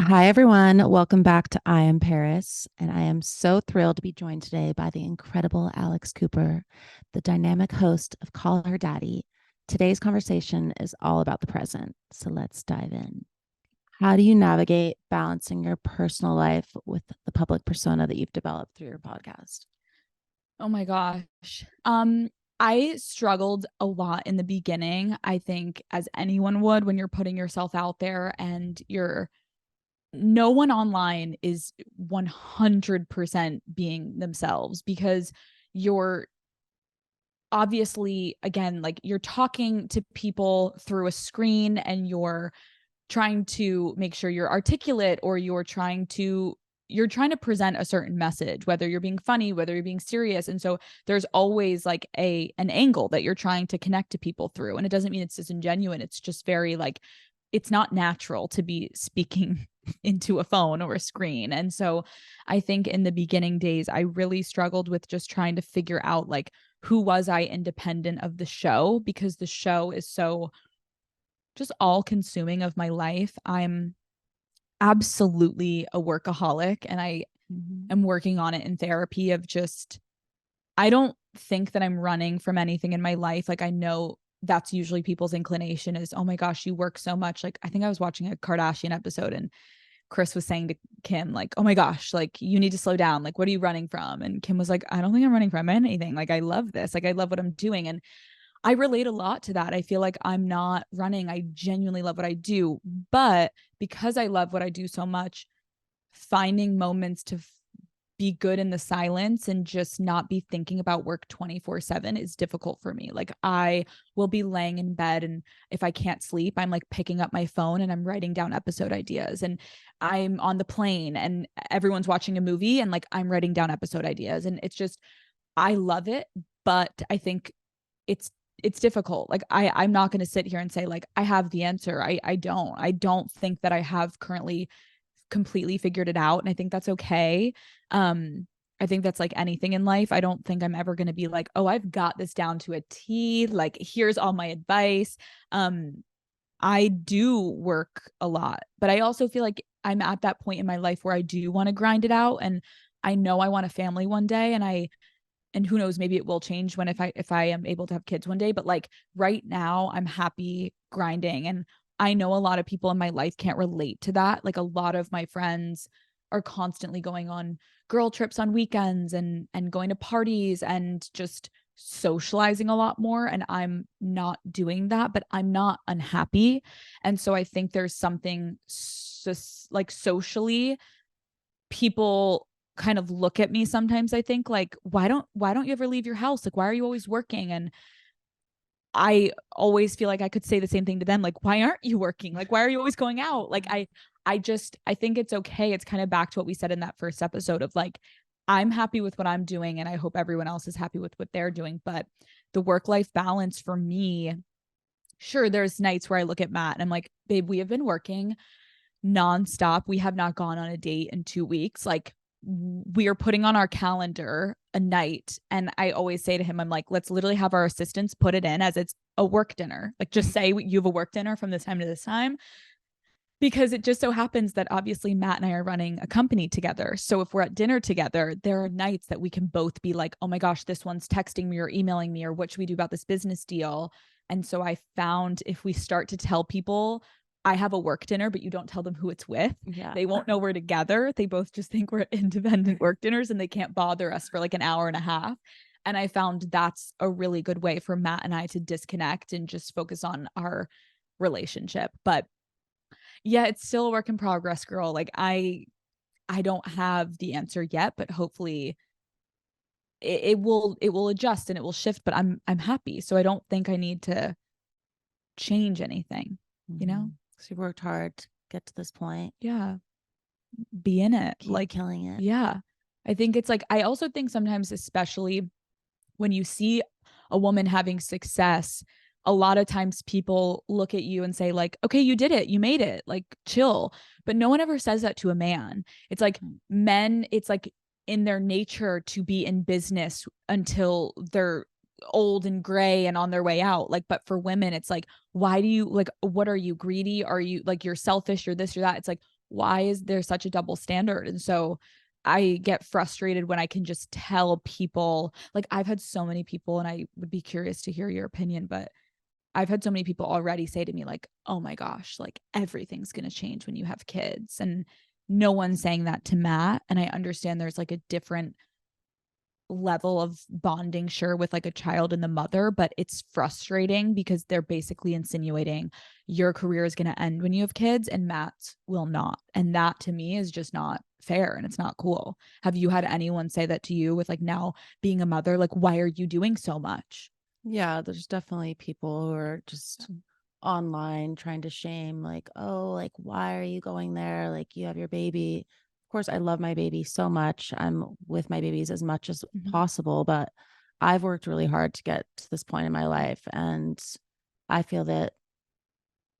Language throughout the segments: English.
Hi, everyone. Welcome back to I Am Paris. And I am so thrilled to be joined today by the incredible Alex Cooper, the dynamic host of Call Her Daddy. Today's conversation is all about the present. So let's dive in. How do you navigate balancing your personal life with the public persona that you've developed through your podcast? Oh my gosh. I struggled a lot in the beginning. I think as anyone would when you're putting yourself out there and no one online is 100% being themselves because you're obviously again like you're talking to people through a screen and you're trying to make sure you're articulate or you're trying to present a certain message, whether you're being funny, whether you're being serious. And so there's always like an angle that you're trying to connect to people through. And it doesn't mean it's disingenuous. It's just very like it's not natural to be speaking into a phone or a screen. And so I think in the beginning days, I really struggled with just trying to figure out like who was I independent of the show, because the show is so just all consuming of my life. I'm absolutely a workaholic and I Mhm. am working on it in therapy of just I don't think that I'm running from anything in my life. Like I know that's usually people's inclination is, oh my gosh, you work so much. Like I think I was watching a Kardashian episode and Chris was saying to Kim, like, oh my gosh, like you need to slow down. Like, what are you running from? And Kim was like, I don't think I'm running from anything. Like, I love this. Like, I love what I'm doing. And I relate a lot to that. I feel like I'm not running. I genuinely love what I do. But because I love what I do so much, finding moments to be good in the silence and just not be thinking about work 24/7 is difficult for me. Like I will be laying in bed and if I can't sleep, I'm like picking up my phone and I'm writing down episode ideas, and I'm on the plane and everyone's watching a movie and like I'm writing down episode ideas, and it's just I love it, but I think it's it's difficult. Like I'm not going to sit here and say like I have the answer. I don't think that I have currently completely figured it out, and I think that's okay. um I think that's like anything in life. I don't think I'm ever going to be like, oh, I've got this down to a T, like here's all my advice. I do work a lot, but I also feel like I'm at that point in my life where I do want to grind it out, and I know I want a family one day, and who knows, maybe it will change when if I am able to have kids one day, but like right now I'm happy grinding. And I know a lot of people in my life can't relate to that. Like a lot of my friends are constantly going on girl trips on weekends and going to parties and just socializing a lot more, and I'm not doing that, but I'm not unhappy. And so I think there's something like socially people kind of look at me sometimes. I think like why don't you ever leave your house? Like why are you always working? And I always feel like I could say the same thing to them, like why aren't you working? Like why are you always going out? Like I think it's okay. It's kind of back to what we said in that first episode of like I'm happy with what I'm doing and I hope everyone else is happy with what they're doing, but the work life balance for me, sure, there's nights where I look at Matt and I'm like, babe, we have been working nonstop. We have not gone on a date in 2 weeks. Like we are putting on our calendar a night. And I always say to him, I'm like, let's literally have our assistants put it in as it's a work dinner. Like just say you have a work dinner from this time to this time. Because it just so happens that obviously Matt and I are running a company together. So if we're at dinner together, there are nights that we can both be like, oh my gosh, this one's texting me or emailing me, or what should we do about this business deal? And so I found if we start to tell people I have a work dinner, but you don't tell them who it's with, Yeah. they won't know we're together. They both just think we're at independent work dinners and they can't bother us for like an hour and a half. And I found that's a really good way for Matt and I to disconnect and just focus on our relationship. But yeah, it's still a work in progress, girl. Like I don't have the answer yet, but hopefully it will adjust and it will shift, but I'm happy. So I don't think I need to change anything, you Mm-hmm. know? So you worked hard to get to this point. Yeah. Be in it. Keep Like, killing it. yeah. I think it's like I also think sometimes, especially when you see a woman having success, a lot of times people look at you and say like, okay, you did it, you made it, like chill. But no one ever says that to a man. It's like men, it's like in their nature to be in business until they're old and gray and on their way out. Like, but for women, it's like, why do you like, what are you, greedy? Are you like, you're selfish, you're this or that? It's like, why is there such a double standard? And so I get frustrated when I can just tell people, like I've had so many people, and I would be curious to hear your opinion, but I've had so many people already say to me like, oh my gosh, like everything's going to change when you have kids. And no one's saying that to Matt. And I understand there's like a different level of bonding, sure, with like a child and the mother, but it's frustrating because they're basically insinuating your career is going to end when you have kids and Matt's will not. And that to me is just not fair and it's not cool. Have you had anyone say that to you with like now being a mother? Like, why are you doing so much? Yeah, there's definitely people who are just online trying to shame, like, oh, like, why are you going there? Like, you have your baby. Of course, I love my baby so much. I'm with my babies as much as possible, but I've worked really hard to get to this point in my life. And I feel that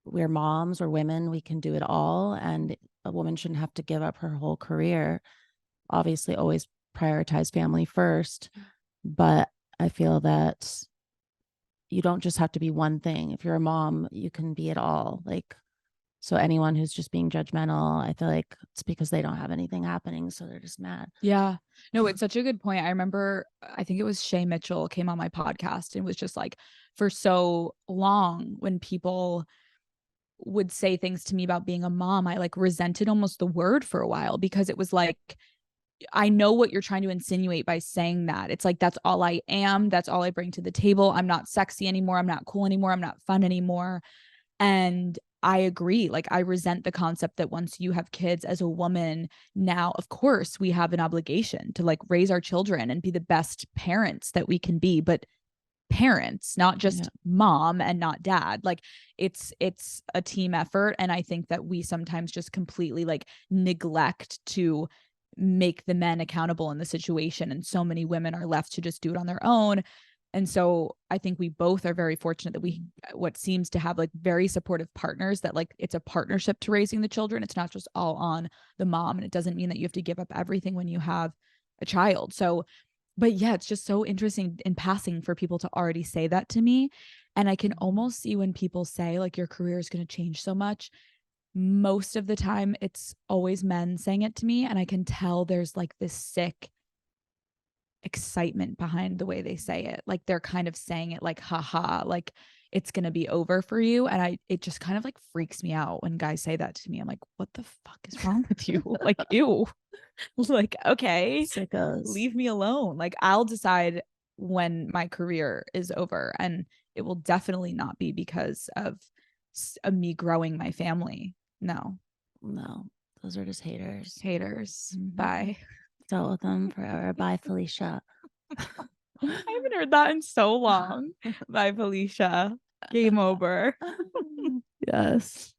we're moms or women, we can do it all. And a woman shouldn't have to give up her whole career. Obviously, always prioritize family first. But I feel that you don't just have to be one thing. If you're a mom, you can be it all. Like, so anyone who's just being judgmental, I feel like it's because they don't have anything happening. So they're just mad. Yeah. No, it's such a good point. I remember, I think it was Shay Mitchell came on my podcast and was just like, for so long, when people would say things to me about being a mom, I like resented almost the word for a while because it was like, I know what you're trying to insinuate by saying that. It's like, that's all I am. That's all I bring to the table. I'm not sexy anymore. I'm not cool anymore. I'm not fun anymore. And I agree. Like, I resent the concept that once you have kids as a woman, now, of course, we have an obligation to like raise our children and be the best parents that we can be. But parents, not just mom and not dad. Like it's a team effort. And I think that we sometimes just completely like neglect to make the men accountable in the situation. And so many women are left to just do it on their own. And so I think we both are very fortunate that we, what seems to have like very supportive partners, that like it's a partnership to raising the children. It's not just all on the mom. And it doesn't mean that you have to give up everything when you have a child. So, but yeah, it's just so interesting in passing for people to already say that to me. And I can almost see when people say like your career is going to change so much. Most of the time, it's always men saying it to me. And I can tell there's like this sick excitement behind the way they say it. Like they're kind of saying it like, haha, like it's going to be over for you. And it just kind of like freaks me out when guys say that to me. I'm like, what the fuck is wrong with you? Like, ew. Like, okay, Sickos. leave me alone. Like, I'll decide when my career is over, and it will definitely not be because of me growing my family. No, those are just haters. haters. Bye. Dealt with them forever. Bye, Felicia. I haven't heard that in so long. Bye, Felicia. Game over. Yes.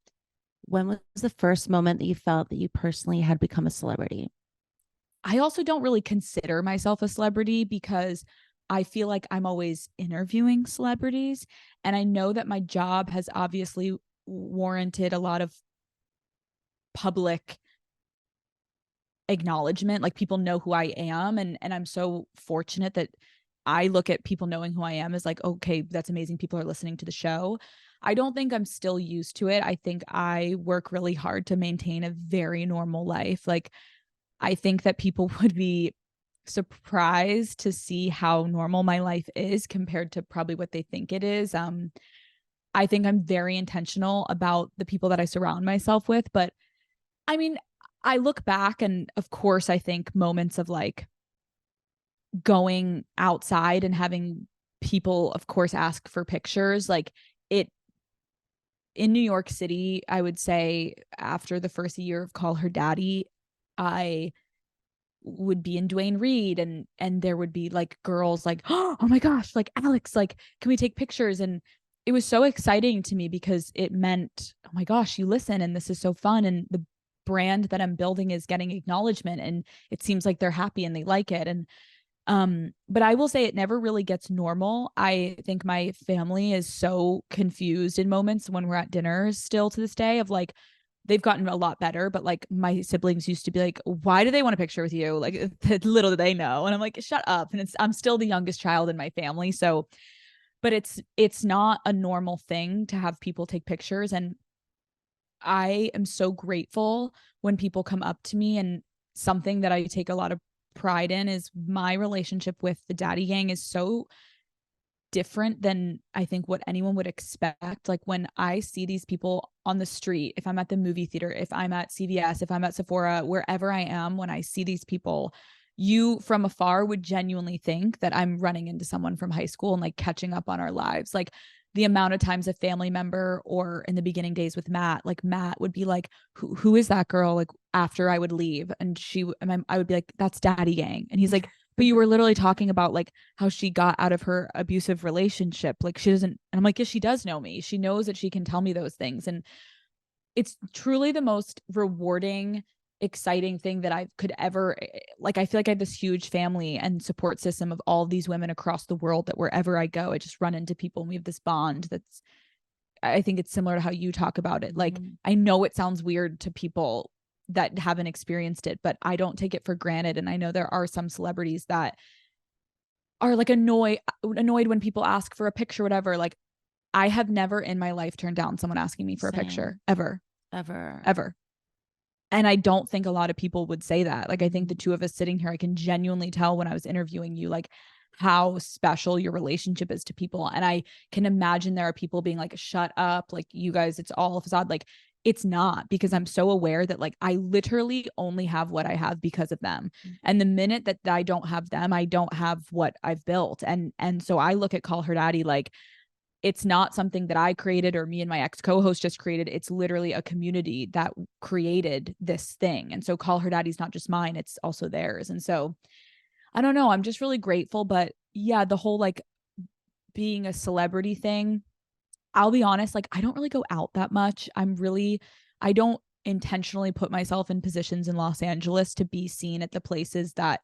When was the first moment that you felt that you personally had become a celebrity? I also don't really consider myself a celebrity because I feel like I'm always interviewing celebrities. And I know that my job has obviously warranted a lot of public acknowledgement. Like people know who I am. And I'm so fortunate that I look at people knowing who I am as like, okay, that's amazing. People are listening to the show. I don't think I'm still used to it. I think I work really hard to maintain a very normal life. Like, I think that people would be surprised to see how normal my life is compared to probably what they think it is. I think I'm very intentional about the people that I surround myself with. But I mean, I look back and of course, I think moments of like going outside and having people, of course, ask for pictures, like it in New York City, I would say after the first year of Call Her Daddy, I would be in Dwayne Reed and there would be like girls like, oh my gosh, like Alex, like, can we take pictures? And it was so exciting to me because it meant, oh my gosh, you listen and this is so fun. And the brand that I'm building is getting acknowledgement and it seems like they're happy and they like it. And but I will say it never really gets normal. I think my family is so confused in moments when we're at dinners still to this day of like, they've gotten a lot better, but like my siblings used to be like, why do they want a picture with you? Like little do they know. And I'm like, shut up. And I'm still the youngest child in my family. So, but it's not a normal thing to have people take pictures. And I am so grateful when people come up to me, and something that I take a lot of pride in is my relationship with the daddy gang is so different than I think what anyone would expect. Like when I see these people on the street, if I'm at the movie theater, if I'm at CVS, if I'm at Sephora, wherever I am, when I see these people, you from afar would genuinely think that I'm running into someone from high school and like catching up on our lives. Like the amount of times a family member, or in the beginning days with Matt, like Matt would be like, who is that girl? Like after I would leave, and I would be like, that's Daddy Gang. And he's like, but you were literally talking about like how she got out of her abusive relationship. Like she doesn't, and I'm like, yeah, she does know me. She knows that she can tell me those things. And it's truly the most rewarding, exciting thing that I could ever, like, I feel like I have this huge family and support system of all these women across the world that wherever I go, I just run into people and we have this bond that's, I think it's similar to how you talk about it. Like, I know it sounds weird to people that haven't experienced it, but I don't take it for granted. And I know there are some celebrities that are like annoyed when people ask for a picture, whatever. Like, I have never in my life turned down someone asking me for a picture, ever. And I don't think a lot of people would say that. Like, I think the two of us sitting here, I can genuinely tell when I was interviewing you, like how special your relationship is to people. And I can imagine there are people being like, shut up. Like, you guys, it's all a facade. Like, it's not, because I'm so aware that like I literally only have what I have because of them. And the minute that I don't have them, I don't have what I've built. And so I look at Call Her Daddy like it's not something that I created or me and my ex co-host just created. It's literally a community that created this thing. And so Call Her Daddy's not just mine, it's also theirs. And so I don't know, I'm just really grateful. But yeah, the whole like being a celebrity thing, I'll be honest, like I don't really go out that much. I don't intentionally put myself in positions in Los Angeles to be seen at the places that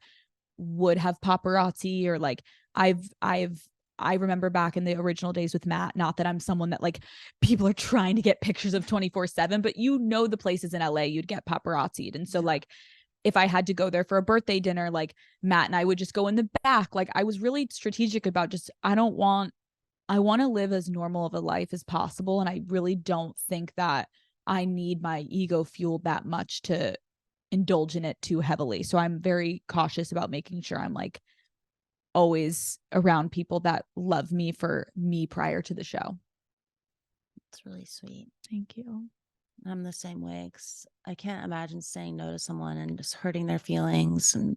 would have paparazzi, or like I remember back in the original days with Matt, not that I'm someone that like people are trying to get pictures of 24/7, but you know, the places in LA you'd get paparazzied. And so like if I had to go there for a birthday dinner, like Matt and I would just go in the back. Like I was really strategic about just, I want to live as normal of a life as possible. And I really don't think that I need my ego fueled that much to indulge in it too heavily. So I'm very cautious about making sure I'm like always around people that love me for me prior to the show. It's really sweet. Thank you. I'm the same way, because I can't imagine saying no to someone and just hurting their feelings, and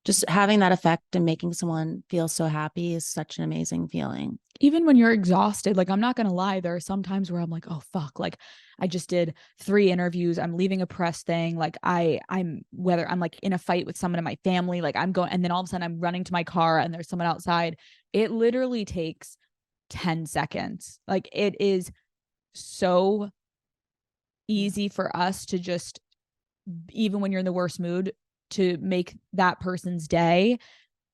just having that effect and making someone feel so happy is such an amazing feeling. Even when you're exhausted, like I'm not going to lie, there are some times where I'm like, oh fuck, like I just did 3 interviews, I'm leaving a press thing, like I'm whether I'm like in a fight with someone in my family, like I'm going, and then all of a sudden I'm running to my car and there's someone outside. It literally takes 10 seconds. Like it is so easy for us to just, even when you're in the worst mood, to make that person's day.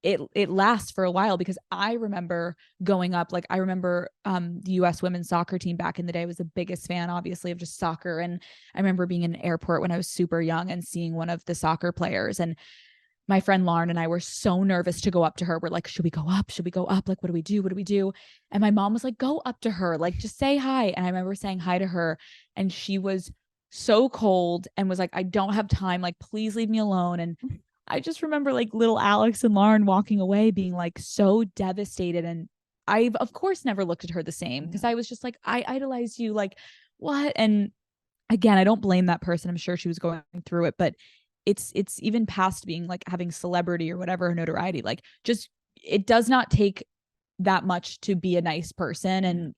It lasts for a while, because I remember going up, like I remember the US women's soccer team back in the day. I was the biggest fan, obviously, of just soccer. And I remember being in an airport when I was super young and seeing one of the soccer players, and my friend Lauren and I were so nervous to go up to her. We're like, should we go up? Should we go up? Like, what do we do? What do we do? And my mom was like, go up to her, like just say hi. And I remember saying hi to her, and she was so cold and was like, I don't have time, like please leave me alone. And I just remember like little Alex and Lauren walking away being like so devastated. And I've of course never looked at her the same, because I was just like, I idolize you, like what? And again, I don't blame that person. I'm sure she was going through it, but it's even past being like having celebrity or whatever notoriety. Like just, it does not take that much to be a nice person. And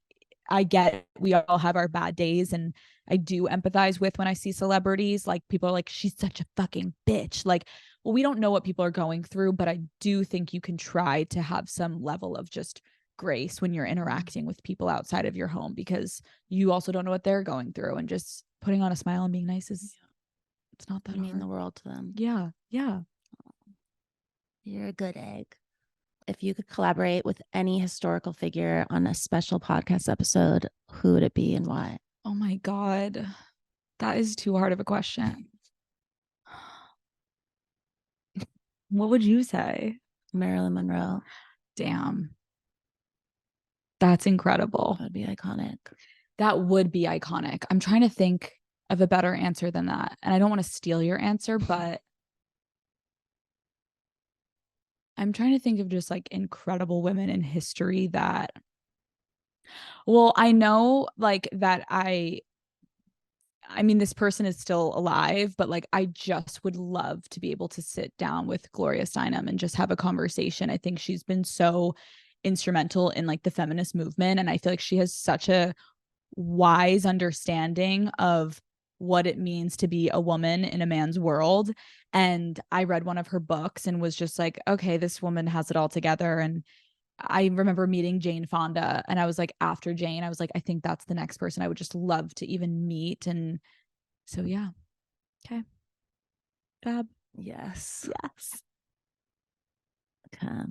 I get we all have our bad days, and I do empathize with when I see celebrities, like people are like, she's such a fucking bitch. Like, well, we don't know what people are going through, but I do think you can try to have some level of just grace when you're interacting with people outside of your home, because you also don't know what they're going through, and just putting on a smile and being nice is, it's not that mean the world to them. Yeah. You're a good egg. If you could collaborate with any historical figure on a special podcast episode, who would it be and why? Oh my God. That is too hard of a question. What would you say? Marilyn Monroe. Damn. That's incredible. That would be iconic. That would be iconic. I'm trying to think of a better answer than that. And I don't want to steal your answer, but I'm trying to think of just like incredible women in history that, well, I know like that I mean, this person is still alive, but like I just would love to be able to sit down with Gloria Steinem and just have a conversation. I think she's been so instrumental in like the feminist movement. And I feel like she has such a wise understanding of what it means to be a woman in a man's world. And I read one of her books and was just like, okay, this woman has it all together. And I remember meeting Jane Fonda, and I was like, after Jane, I was like, I think that's the next person I would just love to even meet. And so, yeah. Okay. Fab. Yes. Yes. Okay.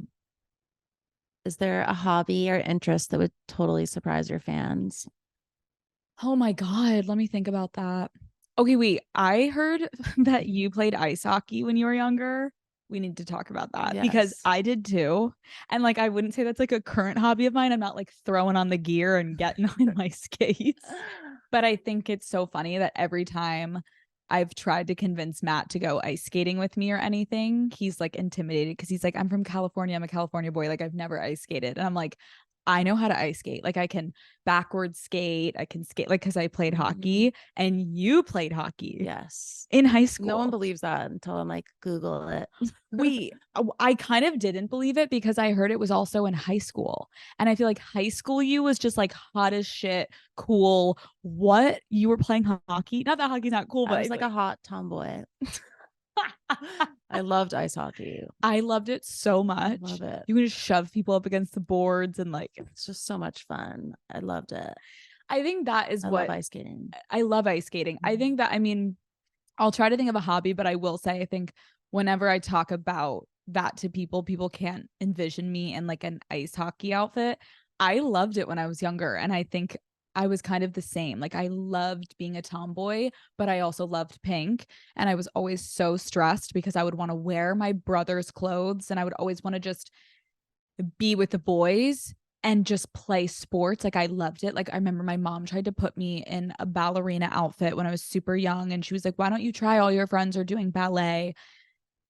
Is there a hobby or interest that would totally surprise your fans? Oh my God. Let me think about that. Okay, wait. I heard that you played ice hockey when you were younger. We need to talk about that because Yes. I did too. And like, I wouldn't say that's like a current hobby of mine. I'm not like throwing on the gear and getting on my skates. But I think it's so funny that every time I've tried to convince Matt to go ice skating with me or anything, he's like intimidated because he's like, I'm from California. I'm a California boy. Like, I've never ice skated. And I'm like, I know how to ice skate. Like, I can backwards skate. I can skate, like, because I played hockey and you played hockey Yes. in high No one school. believes that until I'm like, Google it. I kind of didn't believe it because I heard it was also in high school. And I feel like high school you was just like hot as shit, cool. What? You were playing hockey? Not that hockey's not cool, I but was like a hot tomboy. I loved ice hockey. I loved it so I much. love it. You can just shove people up against the boards and like It's just so much fun. I loved it. I think that is I what love ice skating. I love ice skating. I think that, I mean, I'll try to think of a hobby, but I will say, I think whenever I talk about that to people, people can't envision me in like an ice hockey outfit. I loved it when I was younger. And I think I was kind of the same. Like, I loved being a tomboy, but I also loved pink. And I was always so stressed because I would want to wear my brother's clothes and I would always want to just be with the boys and just play sports. Like, I loved it. Like, I remember my mom tried to put me in a ballerina outfit when I was super young. And she was like, why don't you try, all your friends are doing ballet?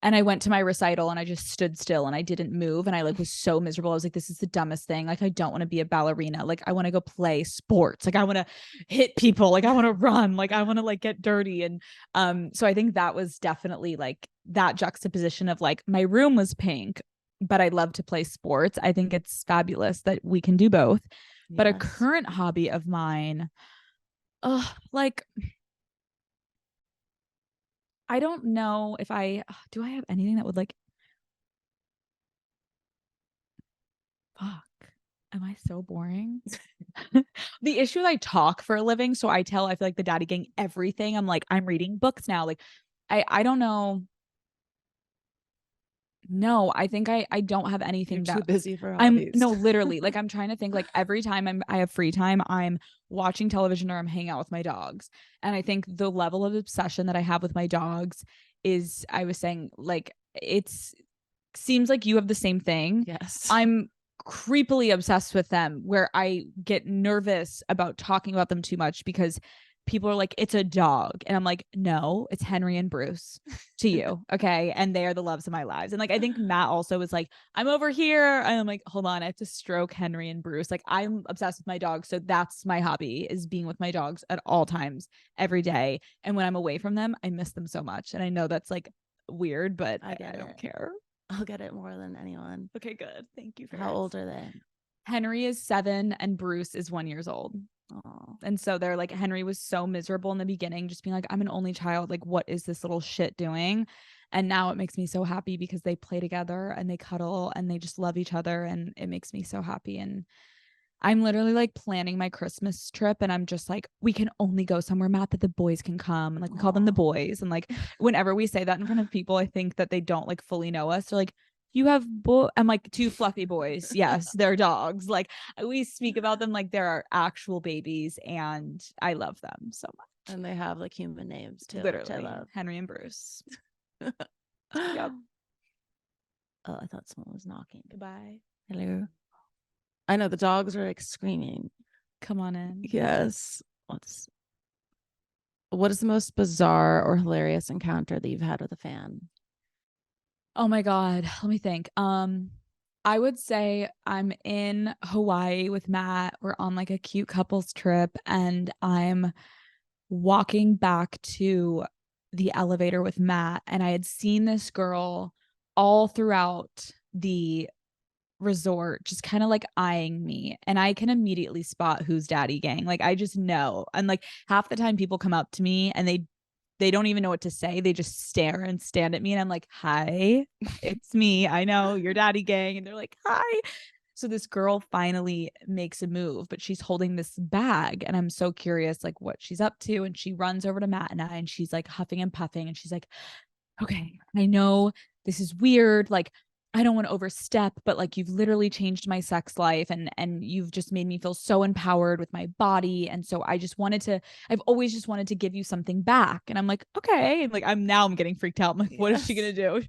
And I went to my recital and I just stood still and I didn't move. And I like was so miserable. I was like, this is the dumbest thing. Like, I don't want to be a ballerina. Like, I want to go play sports. Like, I want to hit people. Like, I want to run. Like, I want to like get dirty. And so I think that was definitely like that juxtaposition of like my room was pink, but I love to play sports. I think it's fabulous that we can do both. But a Yes. current hobby of mine, like I don't know if I do I have anything that would like fuck. Am I so boring? The issue is I talk for a living, so I feel like the daddy gang everything. I'm like, I'm reading books now. Like I don't know. No, I think I don't have You're anything too that busy for I'm hobbies. no, literally, like I'm trying to think like every time I have free time, I'm watching television or I'm hanging out with my dogs. And I think the level of obsession that I have with my dogs is, I was saying, like, it's seems like you have the same thing. Yes. I'm creepily obsessed with them where I get nervous about talking about them too much because people are like, it's a dog. And I'm like, no, it's Henry and Bruce to you. Okay. And they are the loves of my lives. And like, I think Matt also was like, I'm over here. And I'm like, hold on, I have to stroke Henry and Bruce. Like, I'm obsessed with my dogs. So that's my hobby, is being with my dogs at all times, every day. And when I'm away from them, I miss them so much. And I know that's like weird, but I get don't it. care. I'll get it more than anyone. Okay, good. Thank you. How old are they? Henry is 7 and Bruce is 1 years old. Oh, And so they're like, Henry was so miserable in the beginning, just being like, I'm an only child. Like, what is this little shit doing? And now it makes me so happy because they play together and they cuddle and they just love each other. And it makes me so happy. And I'm literally like planning my Christmas trip. And I'm just like, we can only go somewhere, Matt, that the boys can come. And like, we call them the boys. And like, whenever we say that in front of people, I think that they don't like fully know us. They're like, you have I'm like, 2 fluffy boys. Yes, they're dogs. Like, we speak about them like they're our actual babies, and I love them so much. and they have like human names too, Literally, which I love. Henry and Bruce. Yep. Oh, I thought someone was knocking. Goodbye. Hello. I know the dogs are like screaming. Come on in. Yes. Let's. What is the most bizarre or hilarious encounter that you've had with a fan? Oh my God. Let me think. I would say I'm in Hawaii with Matt. We're on like a cute couples trip, and I'm walking back to the elevator with Matt, and I had seen this girl all throughout the resort just kind of like eyeing me, and I can immediately spot who's daddy gang. Like I just know. And like half the time people come up to me and they don't even know what to say. They just stare and stand at me, and I'm like, "Hi, it's me. I know you're daddy gang." And they're like, "Hi." So this girl finally makes a move, but she's holding this bag, and I'm so curious like what she's up to, and she runs over to Matt and I, and she's like huffing and puffing, and she's like, "Okay, I know this is weird. Like, I don't want to overstep, but like you've literally changed my sex life, and you've just made me feel so empowered with my body. And so I've always just wanted to give you something back." And I'm like, "Okay." And like I'm getting freaked out. I'm like, what is she gonna do?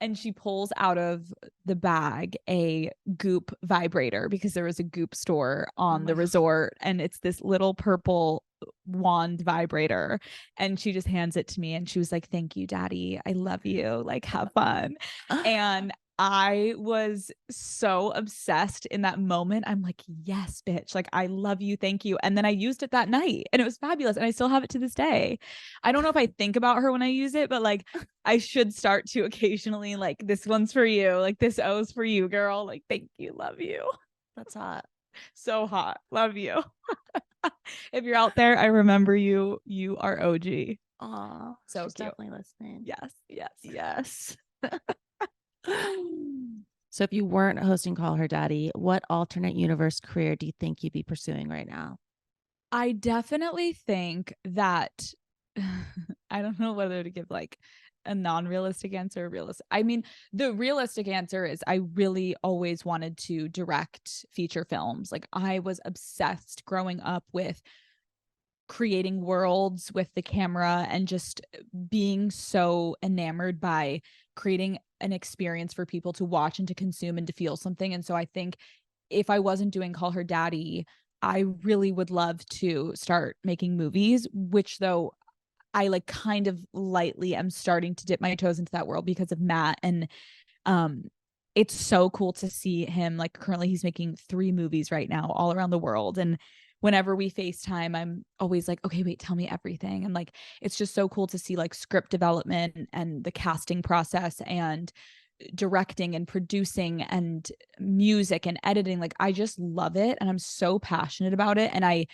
And she pulls out of the bag a Goop vibrator, because there was a Goop store on the resort, and it's this little purple wand vibrator. And she just hands it to me, and she was like, "Thank you, daddy. I love you. Like, have fun." And I was so obsessed in that moment. I'm like, "Yes, bitch. Like, I love you. Thank you." And then I used it that night, and it was fabulous. And I still have it to this day. I don't know if I think about her when I use it, but like I should start to occasionally, like, "This one's for you. Like, this O's for you, girl. Like, thank you. Love you." That's hot. So hot. Love you. If you're out there, I remember you. You are OG. Oh, So she's cute. definitely listening. Yes. Yes. Yes. So if you weren't hosting Call Her Daddy, what alternate universe career do you think you'd be pursuing right now? I definitely think that I don't know whether to give like a non-realistic answer or realistic. I mean, the realistic answer is I really always wanted to direct feature films. Like I was obsessed growing up with creating worlds with the camera, and just being so enamored by creating an experience for people to watch and to consume and to feel something. And so I think if I wasn't doing Call Her Daddy, I really would love to start making movies, which though I like kind of lightly am starting to dip my toes into that world because of Matt. And um it's so cool to see him, like currently he's making 3 movies right now all around the world. And whenever we FaceTime, I'm always like, "Okay, wait, tell me everything." And like it's just so cool to see like script development and the casting process and directing and producing and music and editing. Like I just love it, and I'm so passionate about it, and I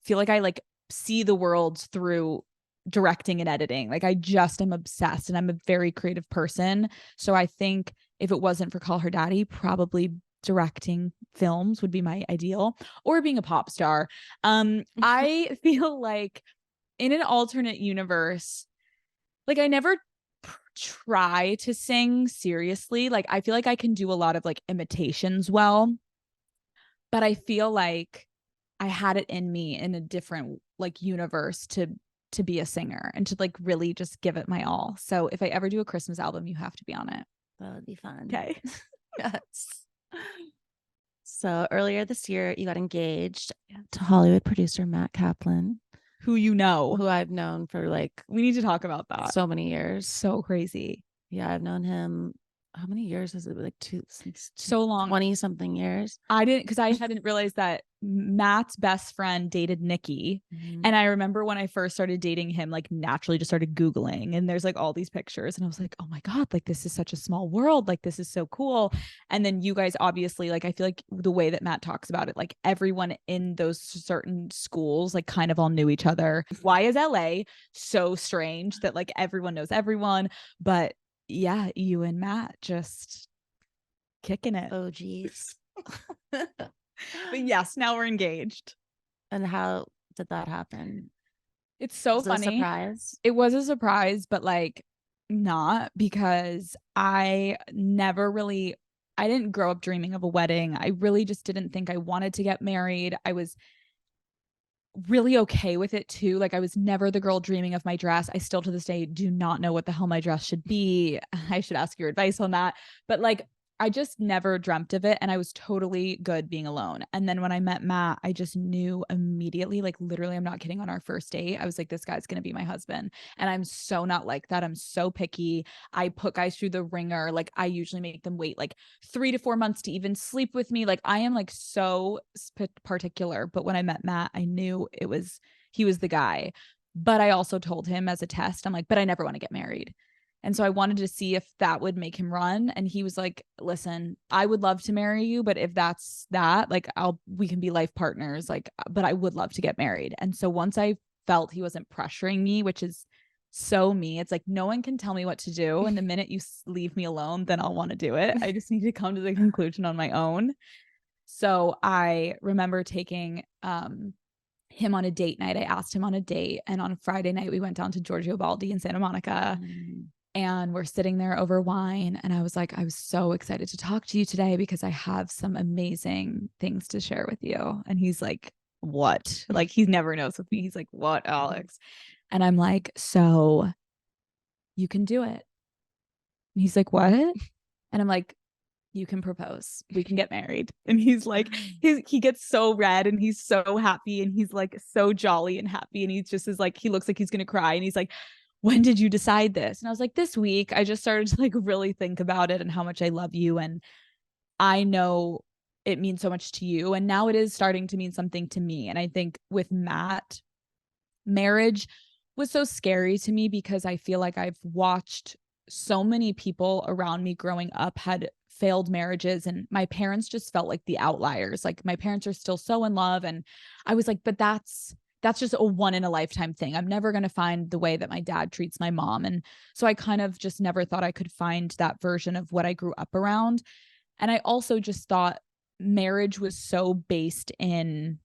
feel like I like see the world through directing and editing. Like I just am obsessed, and I'm a very creative person. So I think if it wasn't for Call Her Daddy, probably directing films would be my ideal, or being a pop star. I feel like in an alternate universe, like I never try to sing seriously. Like I feel like I can do a lot of like imitations well, but I feel like I had it in me in a different like universe to be a singer and to like really just give it my all. So if I ever do a Christmas album, you have to be on it. That would be fun. Okay. Yes. So earlier this year, you got engaged to Hollywood producer Matt Kaplan, Who you know. who I've known for like We need to talk about that. so many years. So crazy. Yeah, I've known him. How many years is it? Like since So long. 20 something years. I didn't, because I hadn't realized that Matt's best friend dated Nikki. And I remember when I first started dating him, like naturally just started Googling, and there's like all these pictures, and I was like, "Oh my God, like this is such a small world. Like this is so cool." And then you guys obviously, like, I feel like the way that Matt talks about it, like everyone in those certain schools, like kind of all knew each other. Why is LA so strange that like everyone knows everyone? But yeah, you and Matt just kicking it. Oh, geez. But yes, now we're engaged. And how did that happen? It's so Was it a funny. surprise? It was a surprise, but like not, because I never really, I didn't grow up dreaming of a wedding. I really just didn't think I wanted to get married. I was really okay with it too. Like I was never the girl dreaming of my dress. I still to this day do not know what the hell my dress should be. I should ask your advice on that. But like I just never dreamt of it. And I was totally good being alone. And then when I met Matt, I just knew immediately, like literally, I'm not kidding, on our first date, I was like, this guy's going to be my husband. And I'm so not like that. I'm so picky. I put guys through the ringer. Like I usually make them wait like 3 to 4 months to even sleep with me. Like I am like so particular. But when I met Matt, I knew he was the guy. But I also told him as a test, I'm like, but I never want to get married. And so I wanted to see if that would make him run. And he was like, listen, I would love to marry you, but if that's that, like we can be life partners, like, but I would love to get married. And so once I felt he wasn't pressuring me, which is so me, it's like, no one can tell me what to do. And the minute you leave me alone, then I'll want to do it. I just need to come to the conclusion on my own. So I remember taking, him on a date night. I asked him on a date. And on Friday night, we went down to Giorgio Baldi in Santa Monica. And we're sitting there over wine. And I was like, I was so excited to talk to you today because I have some amazing things to share with you. And he's like, what? Like, he never knows with me. He's like, what, Alex? And I'm like, so you can do it. And he's like, what? And I'm like, you can propose. We can get married. And he's like, he gets so red and he's so happy and he's like so jolly and happy. And he just is like, he looks like he's going to cry. And he's like, when did you decide this? And I was like, this week. I just started to like really think about it and how much I love you. And I know it means so much to you. And now it is starting to mean something to me. And I think with Matt, marriage was so scary to me because I feel like I've watched so many people around me growing up had failed marriages, and my parents just felt like the outliers. Like my parents are still so in love, and I was like, but that's just a one in a lifetime thing. I'm never going to find the way that my dad treats my mom. And so I kind of just never thought I could find that version of what I grew up around. And I also just thought marriage was so based in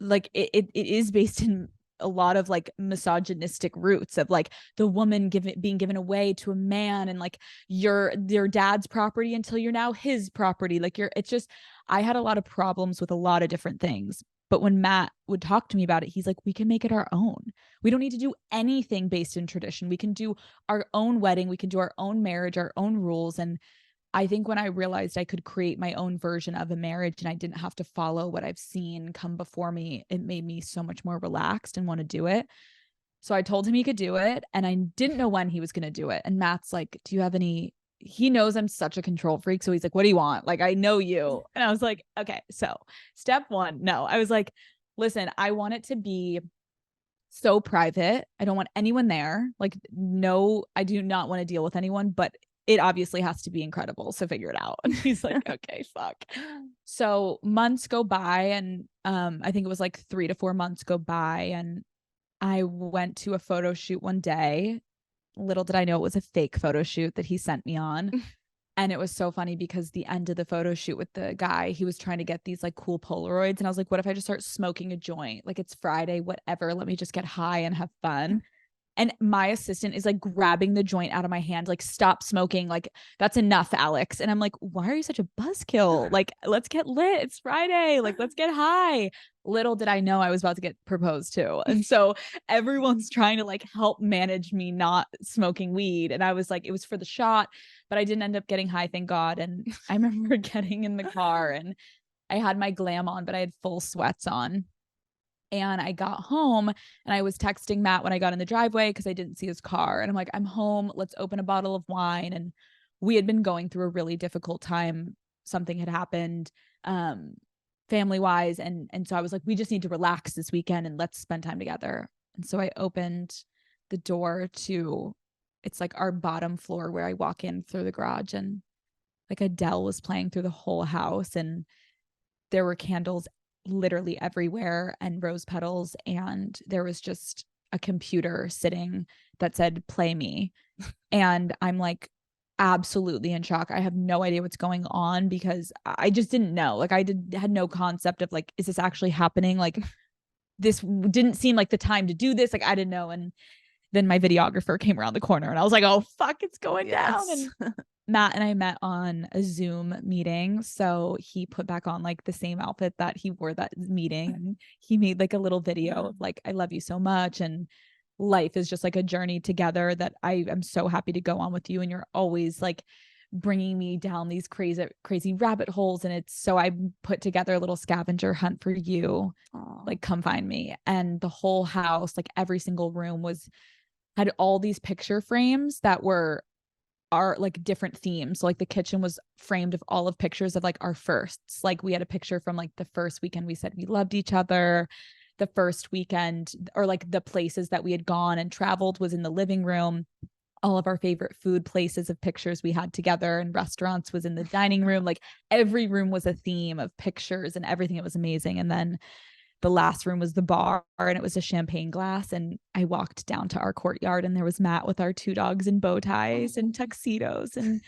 like it is based in a lot of like misogynistic roots of like the woman being given away to a man, and like your dad's property until you're now his property. Like it's just, I had a lot of problems with a lot of different things. But when Matt would talk to me about it, he's like, we can make it our own. We don't need to do anything based in tradition. We can do our own wedding. We can do our own marriage, our own rules. And I think when I realized I could create my own version of a marriage and I didn't have to follow what I've seen come before me, it made me so much more relaxed and want to do it. So I told him he could do it, and I didn't know when he was going to do it. And Matt's like, do you have any, he knows I'm such a control freak. So he's like, what do you want? Like, I know you. And I was like, okay, so step one, no, I was like, listen, I want it to be so private. I don't want anyone there. Like, no, I do not want to deal with anyone, but it obviously has to be incredible. So figure it out. And he's like, okay, fuck. So months go by, and I think it was like 3 to 4 months go by, and I went to a photo shoot one day. Little did I know it was a fake photo shoot that he sent me on. And it was so funny because the end of the photo shoot with the guy, he was trying to get these like cool Polaroids. And I was like, what if I just start smoking a joint? Like, it's Friday, whatever. Let me just get high and have fun. And my assistant is like grabbing the joint out of my hand, like, stop smoking. Like, that's enough, Alex. And I'm like, why are you such a buzzkill? Like, let's get lit. It's Friday. Like, let's get high. Little did I know I was about to get proposed to. And so everyone's trying to like help manage me not smoking weed. And I was like, it was for the shot, but I didn't end up getting high, thank God. And I remember getting in the car and I had my glam on, but I had full sweats on. And I got home and I was texting Matt when I got in the driveway because I didn't see his car. And I'm like, I'm home. Let's open a bottle of wine. And we had been going through a really difficult time. Something had happened family wise. And so I was like, we just need to relax this weekend and let's spend time together. And so I opened the door to, it's like our bottom floor where I walk in through the garage, and like Adele was playing through the whole house, and there were candles literally everywhere and rose petals, and there was just a computer sitting that said play me. And I'm like absolutely in shock. I have no idea what's going on because I just didn't know. Like, had no concept of like, is this actually happening? Like, this didn't seem like the time to do this. Like, I didn't know. And then my videographer came around the corner and I was like, oh fuck, it's going down. And Matt and I met on a Zoom meeting. So he put back on like the same outfit that he wore that meeting. And he made like a little video of like, I love you so much. And life is just like a journey together that I am so happy to go on with you. And you're always like bringing me down these crazy rabbit holes. And so I put together a little scavenger hunt for you. Aww. Like, come find me. And the whole house, like every single room had all these picture frames that were like different themes. So like the kitchen was framed of all of pictures of like our firsts. Like we had a picture from like the first weekend we said we loved each other. The first weekend, or like the places that we had gone and traveled, was in the living room. All of our favorite food places of pictures we had together and restaurants was in the dining room. Like every room was a theme of pictures and everything. It was amazing. And then the last room was the bar, and it was a champagne glass. And I walked down to our courtyard, and there was Matt with our two dogs in bow ties and tuxedos. And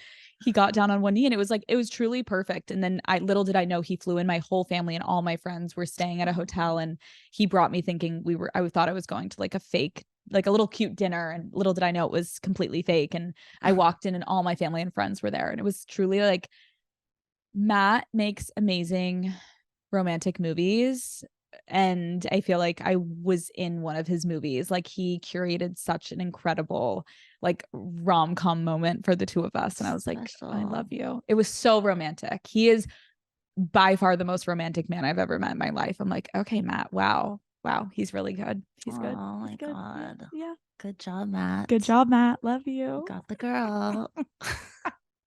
he got down on one knee, and it was truly perfect. And then little did I know, he flew in. My whole family and all my friends were staying at a hotel, and he brought me thinking I thought I was going to like a fake, like a little cute dinner. And little did I know it was completely fake. And I walked in, and all my family and friends were there. And it was truly like, Matt makes amazing romantic movies. And I feel like I was in one of his movies. Like, he curated such an incredible like rom-com moment for the two of us. And I was like, I love you. It was so romantic. He is by far the most romantic man I've ever met in my life. I'm like, okay, Matt, wow, he's really good. He's good. Oh my good. God. Yeah. Good job, Matt. Good job, Matt. Love you. Got the girl.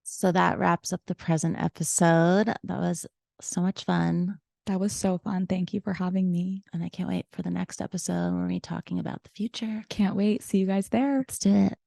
So that wraps up the present episode. That was so much fun. That was so fun. Thank you for having me. And I can't wait for the next episode where we're talking about the future. Can't wait. See you guys there. Let's do it.